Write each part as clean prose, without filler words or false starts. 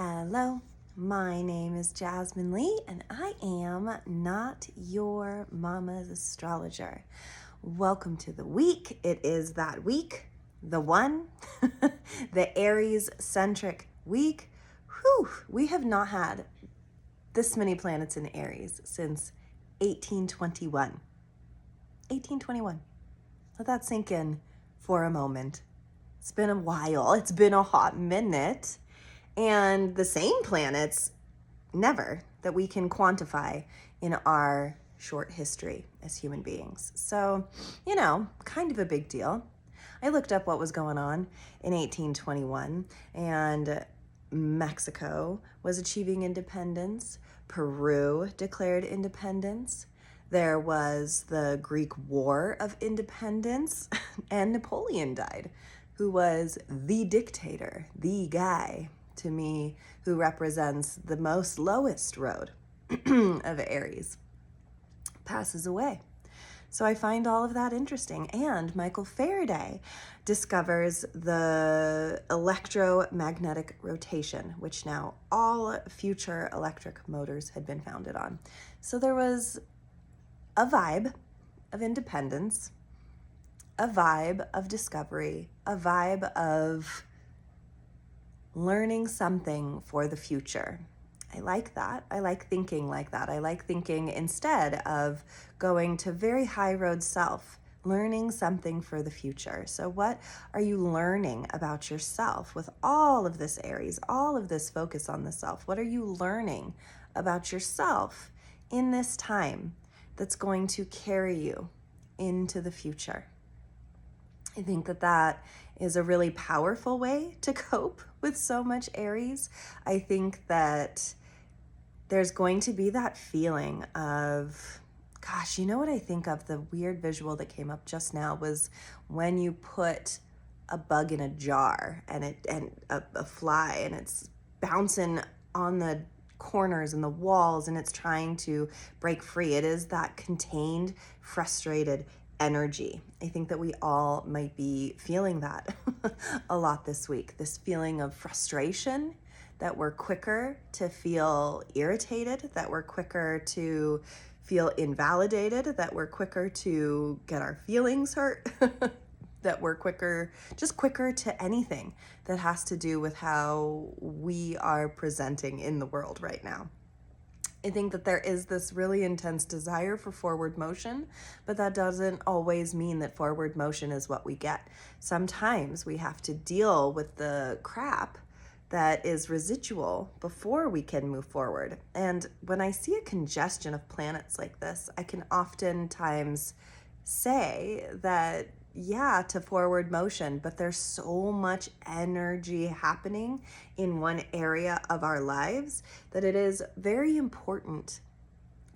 Hello, my name is Jasmine Lee, and I am not your mama's astrologer. Welcome to the week. It is that week, the one, the Aries-centric week. Whew, we have not had this many planets in Aries since 1821. 1821. Let that sink in for a moment. It's been a while. It's been a hot minute. And the same planets, never, that we can quantify in our short history as human beings. So, kind of a big deal. I looked up what was going on in 1821, and Mexico was achieving independence. Peru declared independence. There was the Greek War of Independence, and Napoleon died, who was the dictator, the guy, to me, who represents the most lowest road of Aries, passes away. So I find all of that interesting. And Michael Faraday discovers the electromagnetic rotation, which now all future electric motors had been founded on. So there was a vibe of independence, a vibe of discovery, a vibe of learning something for the future. I like that. I like thinking like that. I like thinking instead of going to very high road self, learning something for the future. So what are you learning about yourself with all of this Aries, all of this focus on the self? What are you learning about yourself in this time that's going to carry you into the future? I think that is a really powerful way to cope with so much Aries. I think that there's going to be that feeling of, gosh, you know what I think of? The weird visual that came up just now was when you put a bug in a jar and a fly, and it's bouncing on the corners and the walls and it's trying to break free. It is that contained, frustrated energy. I think that we all might be feeling that a lot this week. This feeling of frustration, that we're quicker to feel irritated, that we're quicker to feel invalidated, that we're quicker to get our feelings hurt, that we're quicker to anything that has to do with how we are presenting in the world right now. I think that there is this really intense desire for forward motion, but that doesn't always mean that forward motion is what we get. Sometimes we have to deal with the crap that is residual before we can move forward. And when I see a congestion of planets like this, I can oftentimes say that, yeah, to forward motion, but there's so much energy happening in one area of our lives that it is very important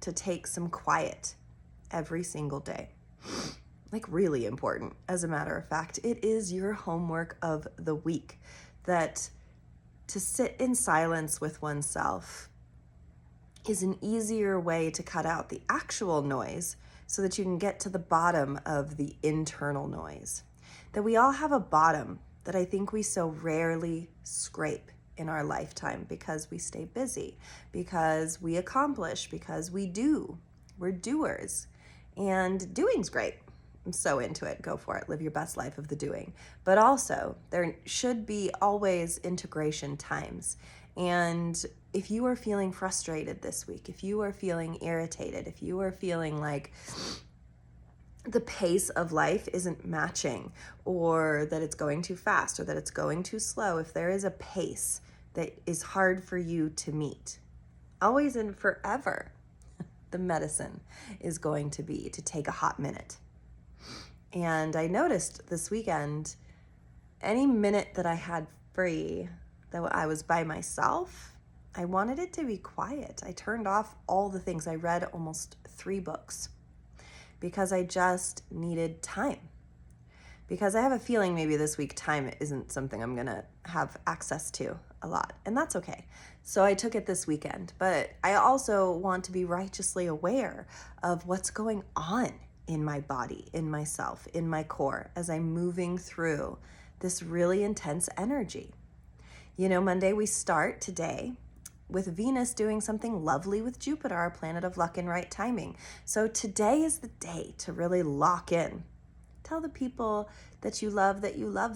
to take some quiet every single day. Like really important, as a matter of fact. It is your homework of the week that to sit in silence with oneself is an easier way to cut out the actual noise so that you can get to the bottom of the internal noise. That we all have a bottom that I think we so rarely scrape in our lifetime because we stay busy, because we accomplish, because we do. We're doers. And doing's great. I'm so into it. Go for it. Live your best life of the doing. But also, there should be always integration times. And if you are feeling frustrated this week, if you are feeling irritated, if you are feeling like the pace of life isn't matching, or that it's going too fast, or that it's going too slow, if there is a pace that is hard for you to meet, always and forever, the medicine is going to be to take a hot minute. And I noticed this weekend, any minute that I had free, that I was by myself, I wanted it to be quiet. I turned off all the things. I read almost 3 books because I just needed time. Because I have a feeling maybe this week time isn't something I'm gonna have access to a lot, and that's okay. So I took it this weekend, but I also want to be righteously aware of what's going on in my body, in myself, in my core, as I'm moving through this really intense energy. Monday we start today with Venus doing something lovely with Jupiter, our planet of luck and right timing. So today is the day to really lock in. Tell the people that you love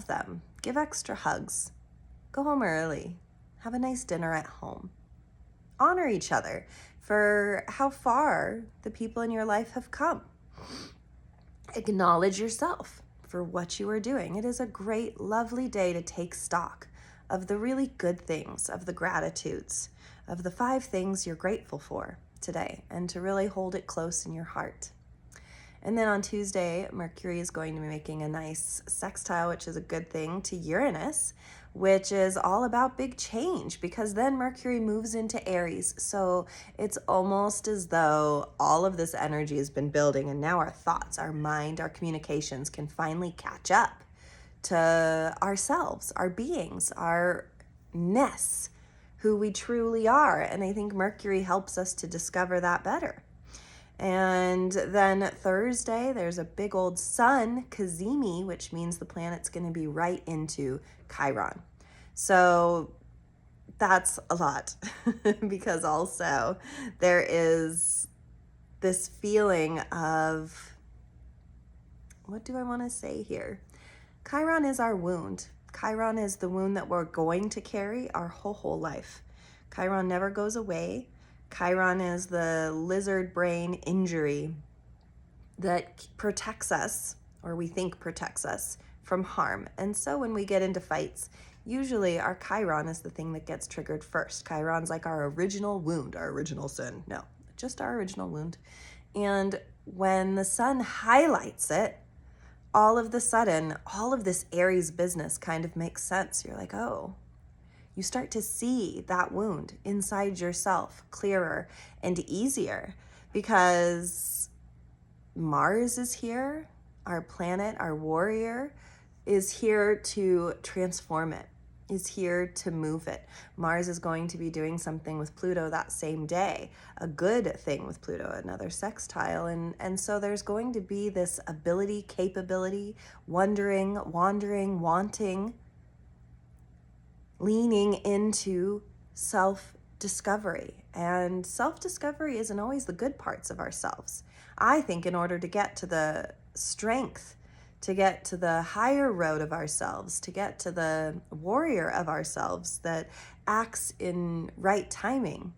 them. Give extra hugs. Go home early. Have a nice dinner at home. Honor each other for how far the people in your life have come. Acknowledge yourself for what you are doing. It is a great, lovely day to take stock of the really good things, of the gratitudes, of the 5 things you're grateful for today, and to really hold it close in your heart. And then on Tuesday, Mercury is going to be making a nice sextile, which is a good thing, to Uranus, which is all about big change, because then Mercury moves into Aries. So it's almost as though all of this energy has been building, and now our thoughts, our mind, our communications can finally catch up to ourselves, our beings, our ness, who we truly are. And I think Mercury helps us to discover that better. And then Thursday, there's a big old sun, Cazimi, which means the planet's going to be right into Chiron. So that's a lot because also there is this feeling of, what do I want to say here? Chiron is our wound. Chiron is the wound that we're going to carry our whole life. Chiron never goes away. Chiron is the lizard brain injury that protects us, or we think protects us, from harm. And so when we get into fights, usually our Chiron is the thing that gets triggered first. Chiron's like our original wound, our original sin. No, just our original wound. And when the sun highlights it, all of the sudden, all of this Aries business kind of makes sense. You're like, oh, you start to see that wound inside yourself clearer and easier, because Mars is here, our planet, our warrior, is here to transform it, is here to move it. Mars is going to be doing something with Pluto that same day, a good thing with Pluto, another sextile. And so there's going to be this ability, capability, wondering, wandering, wanting, leaning into self-discovery. And self-discovery isn't always the good parts of ourselves. I think in order to get to the strength, to get to the higher road of ourselves, to get to the warrior of ourselves that acts in right timing,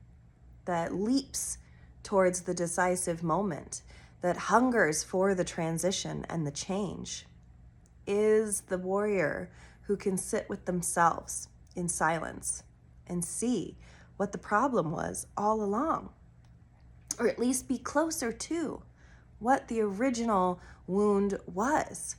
that leaps towards the decisive moment, that hungers for the transition and the change, is the warrior who can sit with themselves in silence and see what the problem was all along, or at least be closer to what the original wound was,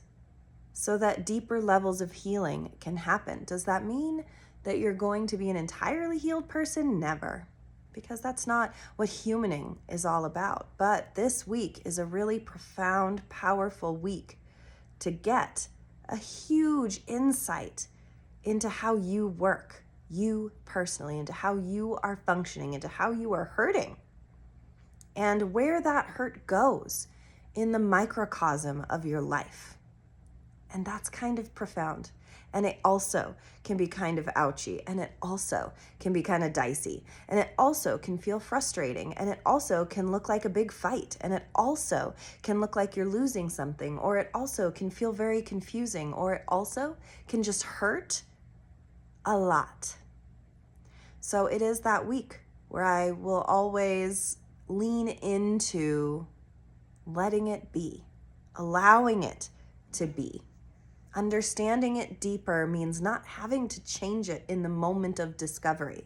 so that deeper levels of healing can happen. Does that mean that you're going to be an entirely healed person? Never, because that's not what humaning is all about. But this week is a really profound, powerful week to get a huge insight into how you work, you personally, into how you are functioning, into how you are hurting, and where that hurt goes in the microcosm of your life. And that's kind of profound. And it also can be kind of ouchy, and it also can be kind of dicey, and it also can feel frustrating, and it also can look like a big fight, and it also can look like you're losing something, or it also can feel very confusing, or it also can just hurt a lot. So it is that week where I will always lean into letting it be, allowing it to be. Understanding it deeper means not having to change it in the moment of discovery.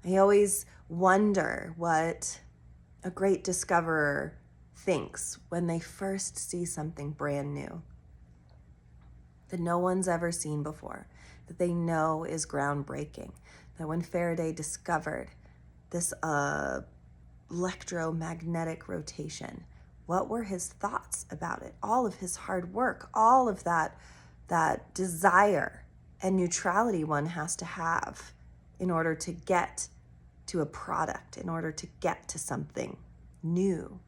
I always wonder what a great discoverer thinks when they first see something brand new that no one's ever seen before, that they know is groundbreaking. That when Faraday discovered this electromagnetic rotation, what were his thoughts about it? All of his hard work, all of that desire and neutrality one has to have in order to get to a product, in order to get to something new,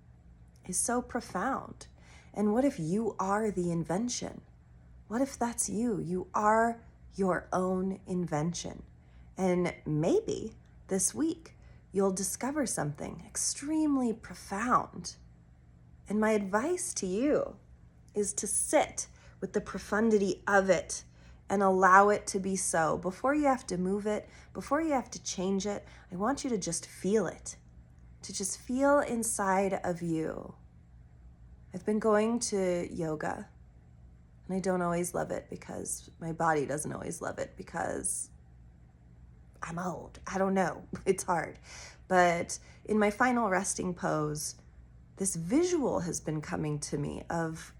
is so profound. And what if you are the invention? What if that's you? You are your own invention. And maybe this week you'll discover something extremely profound. And my advice to you is to sit with the profundity of it and allow it to be so. Before you have to move it, before you have to change it, I want you to just feel it, to just feel inside of you. I've been going to yoga, and I don't always love it because my body doesn't always love it because I'm old. I don't know. It's hard. But in my final resting pose, this visual has been coming to me of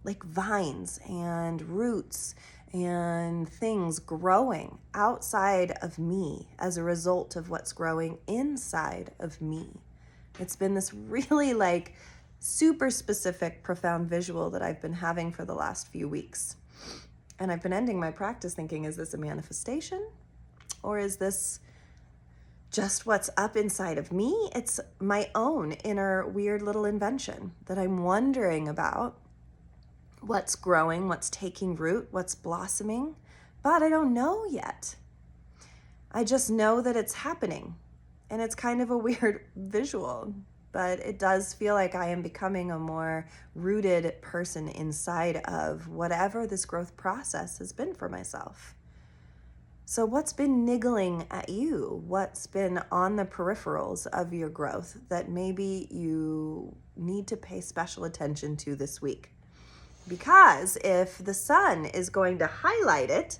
like vines and roots and things growing outside of me as a result of what's growing inside of me. It's been this really like super specific, profound visual that I've been having for the last few weeks. And I've been ending my practice thinking, is this a manifestation? Or is this just what's up inside of me? It's my own inner weird little invention that I'm wondering about. What's growing, what's taking root, what's blossoming, but I don't know yet. I just know that it's happening, and it's kind of a weird visual, but it does feel like I am becoming a more rooted person inside of whatever this growth process has been for myself. So what's been niggling at you? What's been on the peripherals of your growth that maybe you need to pay special attention to this week? Because if the sun is going to highlight it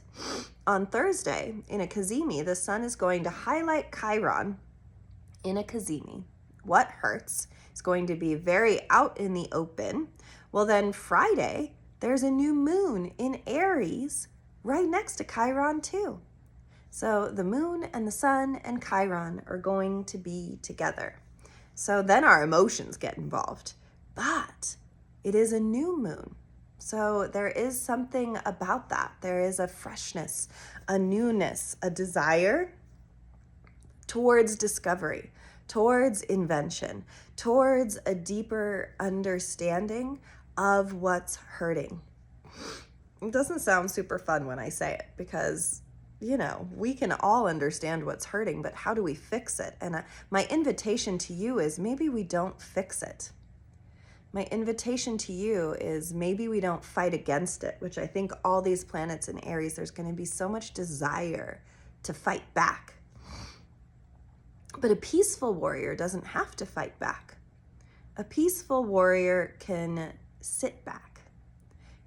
on Thursday in a cazimi, the sun is going to highlight Chiron in a cazimi. What hurts? It's going to be very out in the open. Well, then Friday, there's a new moon in Aries right next to Chiron too. So the moon and the sun and Chiron are going to be together. So then our emotions get involved. But it is a new moon. So there is something about that. There is a freshness, a newness, a desire towards discovery, towards invention, towards a deeper understanding of what's hurting. It doesn't sound super fun when I say it because, you know, we can all understand what's hurting, but how do we fix it? And my invitation to you is maybe we don't fix it. My invitation to you is maybe we don't fight against it, which I think all these planets in Aries, there's going to be so much desire to fight back. But a peaceful warrior doesn't have to fight back. A peaceful warrior can sit back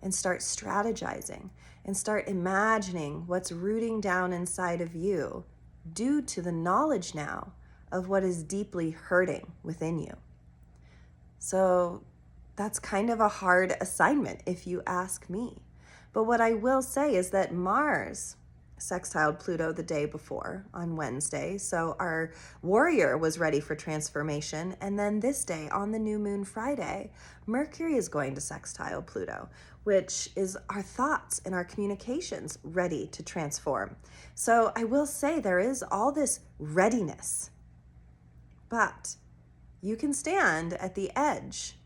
and start strategizing and start imagining what's rooting down inside of you due to the knowledge now of what is deeply hurting within you. So that's kind of a hard assignment if you ask me. But what I will say is that Mars sextiled Pluto the day before on Wednesday. So our warrior was ready for transformation. And then this day on the new moon Friday, Mercury is going to sextile Pluto, which is our thoughts and our communications ready to transform. So I will say there is all this readiness, but you can stand at the edge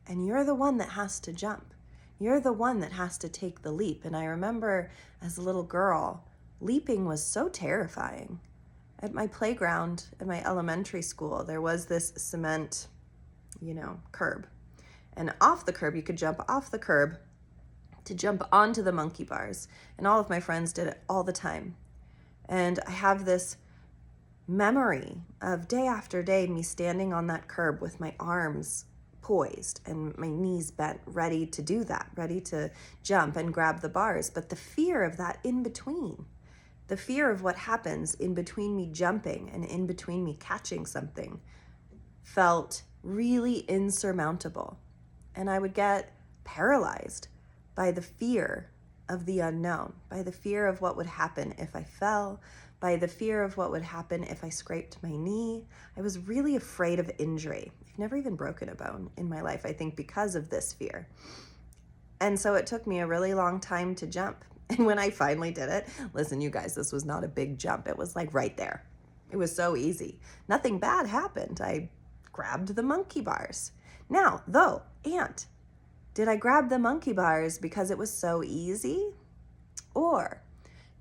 and you're the one that has to jump. You're the one that has to take the leap. And I remember as a little girl, leaping was so terrifying. At my playground, at my elementary school, there was this cement, curb. And off the curb, you could jump off the curb to jump onto the monkey bars. And all of my friends did it all the time. And I have this memory of day after day, me standing on that curb with my arms poised and my knees bent, ready to do that, ready to jump and grab the bars. But the fear of that in between, the fear of what happens in between me jumping and in between me catching something felt really insurmountable. And I would get paralyzed by the fear of the unknown, by the fear of what would happen if I fell, by the fear of what would happen if I scraped my knee. I was really afraid of injury. I've never even broken a bone in my life, I think, because of this fear. And so it took me a really long time to jump. And when I finally did it, listen, you guys, this was not a big jump. It was like right there. It was so easy. Nothing bad happened. I grabbed the monkey bars. Now, though, did I grab the monkey bars because it was so easy? Or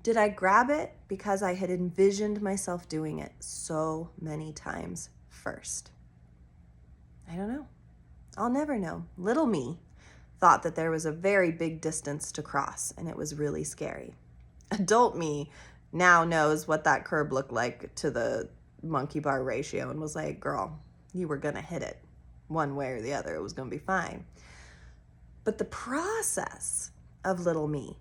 Did I grab it because I had envisioned myself doing it so many times first? I don't know. I'll never know. Little me thought that there was a very big distance to cross, and it was really scary. Adult me now knows what that curb looked like to the monkey bar ratio and was like, girl, you were going to hit it one way or the other. It was going to be fine. But the process of little me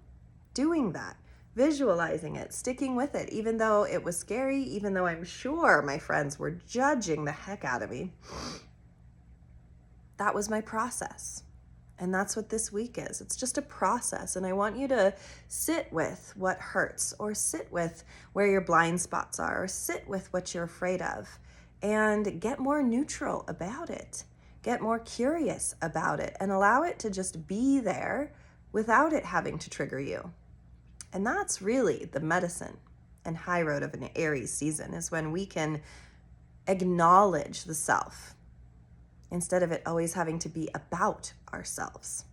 doing that, visualizing it, sticking with it, even though it was scary, even though I'm sure my friends were judging the heck out of me, that was my process. And that's what this week is. It's just a process. And I want you to sit with what hurts, or sit with where your blind spots are, or sit with what you're afraid of, and get more neutral about it. Get more curious about it and allow it to just be there without it having to trigger you. And that's really the medicine and high road of an Aries season, is when we can acknowledge the self instead of it always having to be about ourselves.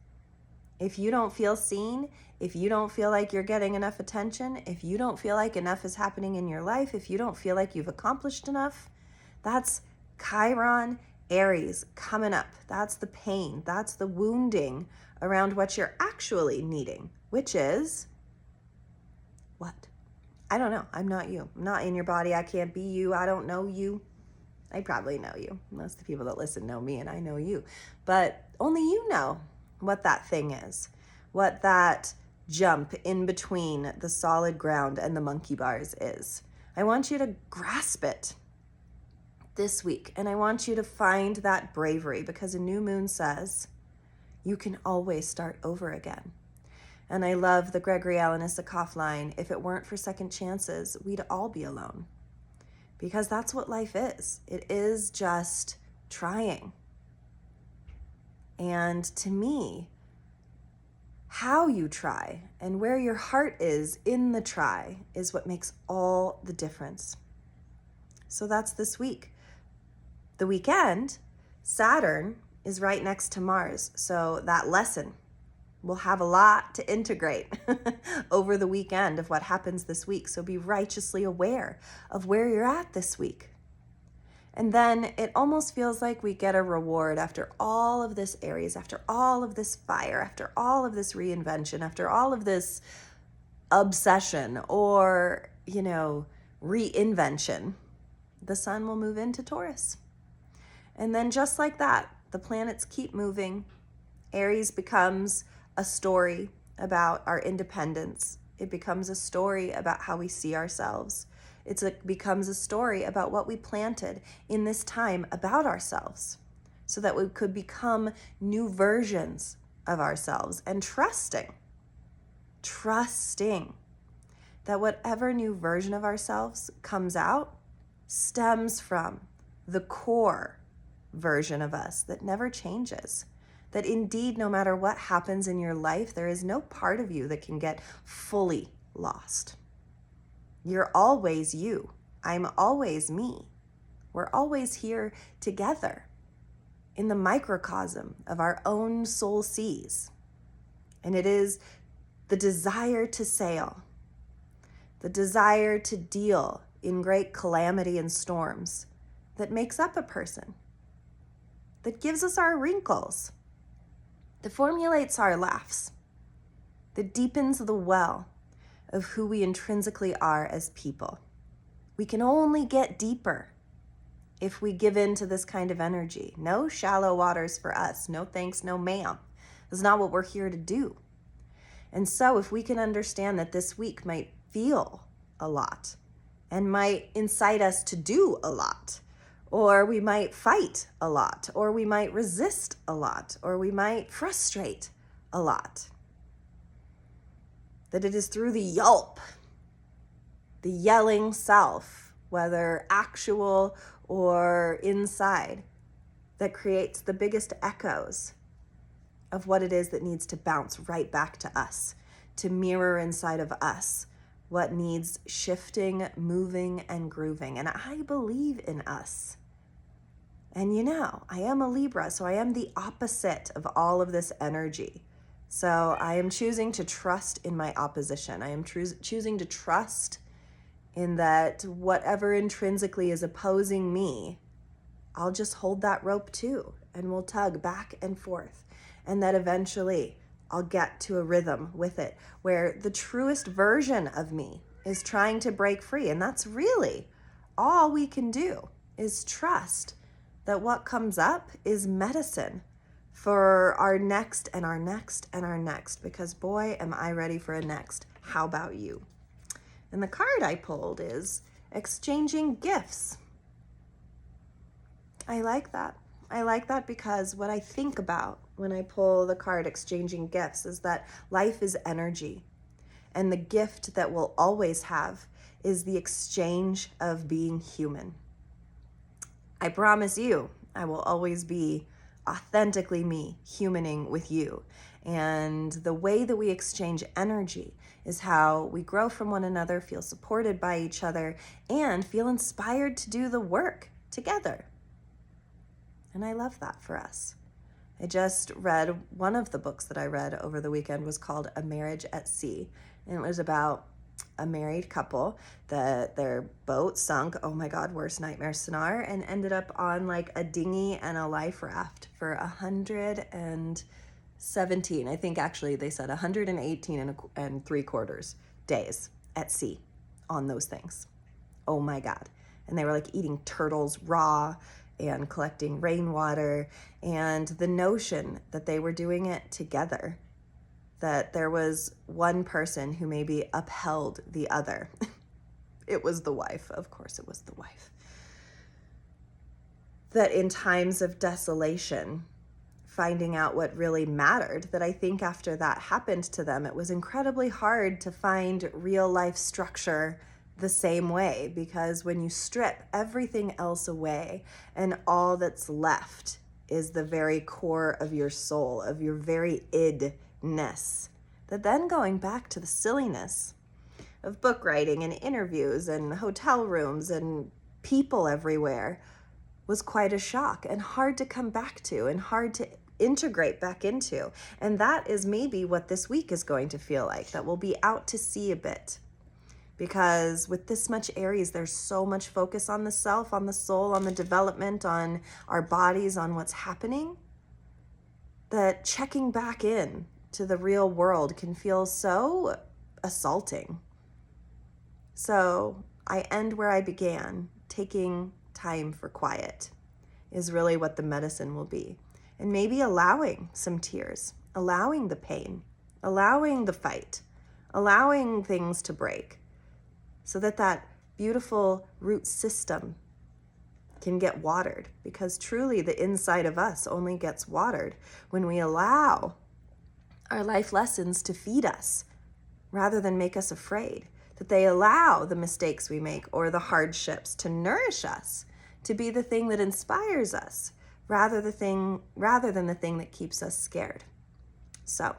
If you don't feel seen, if you don't feel like you're getting enough attention, if you don't feel like enough is happening in your life, if you don't feel like you've accomplished enough, that's Chiron Aries coming up. That's the pain. That's the wounding around what you're actually needing, which is what? I don't know. I'm not you. I'm not in your body. I can't be you. I don't know you. I probably know you. Most of the people that listen know me, and I know you. But only you know what that thing is, what that jump in between the solid ground and the monkey bars is. I want you to grasp it this week, and I want you to find that bravery, because a new moon says you can always start over again. And I love the Gregory Alan Isikoff line, if it weren't for second chances, we'd all be alone. Because that's what life is. It is just trying. And to me, how you try and where your heart is in the try is what makes all the difference. So that's this week. The weekend, Saturn is right next to Mars. So that lesson will have a lot to integrate over the weekend of what happens this week. So be righteously aware of where you're at this week. And then it almost feels like we get a reward after all of this Aries, after all of this fire, after all of this reinvention, after all of this obsession or, reinvention. The sun will move into Taurus. And then just like that, the planets keep moving. Aries becomes a story about our independence. It becomes a story about how we see ourselves. It becomes a story about what we planted in this time about ourselves, so that we could become new versions of ourselves, and trusting that whatever new version of ourselves comes out stems from the core version of us that never changes. That indeed, no matter what happens in your life, there is no part of you that can get fully lost. You're always you. I'm always me. We're always here together in the microcosm of our own soul seas. And it is the desire to sail, the desire to deal in great calamity and storms that makes up a person, that gives us our wrinkles, that formulates our laughs, that deepens the well of who we intrinsically are as people. We can only get deeper if we give in to this kind of energy. No shallow waters for us. No thanks, no ma'am. That's not what we're here to do. And so if we can understand that this week might feel a lot and might incite us to do a lot, or we might fight a lot, or we might resist a lot, or we might frustrate a lot, that it is through the yelp, the yelling self, whether actual or inside, that creates the biggest echoes of what it is that needs to bounce right back to us, to mirror inside of us what needs shifting, moving, and grooving. And I believe in us. And I am a Libra, so I am the opposite of all of this energy. So I am choosing to trust in my opposition. I am choosing to trust in that whatever intrinsically is opposing me, I'll just hold that rope too, and we'll tug back and forth. And that eventually I'll get to a rhythm with it where the truest version of me is trying to break free. And that's really all we can do, is trust that what comes up is medicine for our next and our next and our next, because boy, am I ready for a next. How about you? And the card I pulled is exchanging gifts. I like that. I like that because what I think about when I pull the card exchanging gifts is that life is energy. And the gift that we'll always have is the exchange of being human. I promise you, I will always be authentically me, humaning with you. And the way that we exchange energy is how we grow from one another, feel supported by each other, and feel inspired to do the work together. And I love that for us. I just read, one of the books that I read over the weekend was called A Marriage at Sea. And it was about a married couple that their boat sunk, oh my God, worst nightmare scenario, and ended up on like a dinghy and a life raft for 117, I think actually they said 118 and 3/4 days at sea on those things. Oh my God. And they were like eating turtles raw and collecting rainwater, and the notion that they were doing it together, that there was one person who maybe upheld the other. It was the wife. Of course it was the wife. That in times of desolation, finding out what really mattered, that I think after that happened to them, it was incredibly hard to find real life structure the same way, because when you strip everything else away and all that's left is the very core of your soul, of your very idness, that then going back to the silliness of book writing and interviews and hotel rooms and people everywhere was quite a shock and hard to come back to and hard to integrate back into. And that is maybe what this week is going to feel like, that we'll be out to sea a bit. Because with this much Aries, there's so much focus on the self, on the soul, on the development, on our bodies, on what's happening, that checking back in to the real world can feel so assaulting. So I end where I began. Taking time for quiet is really what the medicine will be. And maybe allowing some tears, allowing the pain, allowing the fight, allowing things to break, so that that beautiful root system can get watered. Because truly the inside of us only gets watered when we allow our life lessons to feed us rather than make us afraid. That they allow the mistakes we make or the hardships to nourish us, to be the thing that inspires us rather than the thing that keeps us scared. So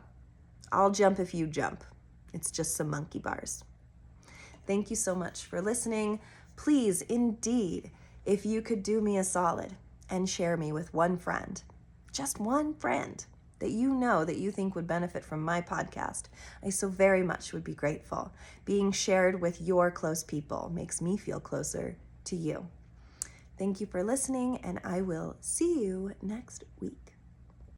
I'll jump if you jump. It's just some monkey bars. Thank you so much for listening. Please, indeed, if you could do me a solid and share me with one friend, just one friend that you know that you think would benefit from my podcast, I so very much would be grateful. Being shared with your close people makes me feel closer to you. Thank you for listening, and I will see you next week.